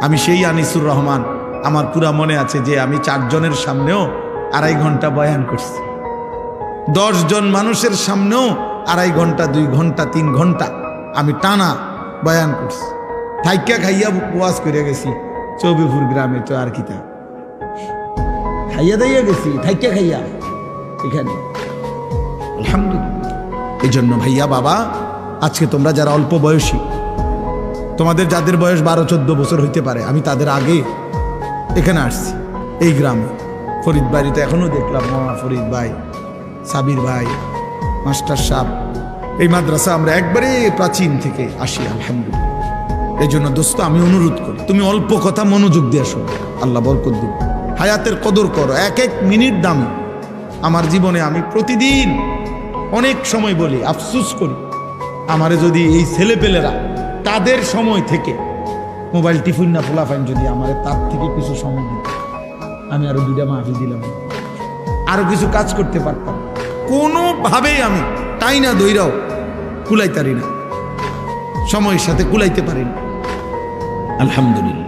আমি সেই আনিসুর রহমান, আমার পুরা মনে আছে যে আমি 4 জনের সামনেও 2.5 ঘন্টা বয়ান করছি, 10 জন মানুষের সামনেও 2.5 ঘন্টা, 2 ঘন্টা, 3 ঘন্টা আমি টানা বয়ান করছি। থাইকা খাইয়া ওয়াজ করে গেছি চৌবিপুর গ্রামে, তো আর কিতা খাইয়া দাইয়া গেছি, থাইকা খাইয়া এখানে। আলহামদুলিল্লাহ। এই জন্য ভাইয়া বাবা, আজকে তোমরা যারা অল্প বয়সী, তোমাদের যাদের বয়স 12-14 বছর হইতে পারে, আমি তাদের আগে এখানে আসছি এই গ্রামে। ফরিদ বাড়িতে এখনো দেখলাম মামা ফরিদ ভাই, সাবির ভাই, মাস্টার সাহেব। এই মাদ্রাসা আমরা একবারে প্রাচীন থেকে আসি, আলহামদুলিল্লাহ। এই জন্য দোস্ত আমি অনুরোধ করি, তুমি অল্প কথা মনোযোগ দিয়ে শোনো, আল্লাহ বরকত দিন। হায়াতের কদর করো, 1-1 মিনিট দামি। আমার জীবনে আমি প্রতিদিন অনেক সময় বলি, আফসোস করি, আমারে যদি এই ছেলেপেলেরা তাদের সময় থেকে মোবাইল টিফিন না ফোলাফাইন যদি আমারে তার থেকে কিছু সময় দিত, আমি আরো 2টা মাহফিল দিলাম, আরো কিছু কাজ করতে পারতাম। কোনোভাবেই আমি তাই না দইরাও কুলাইতারি না, সময়ের সাথে কুলাইতে পারি না। আলহামদুলিল্লাহ।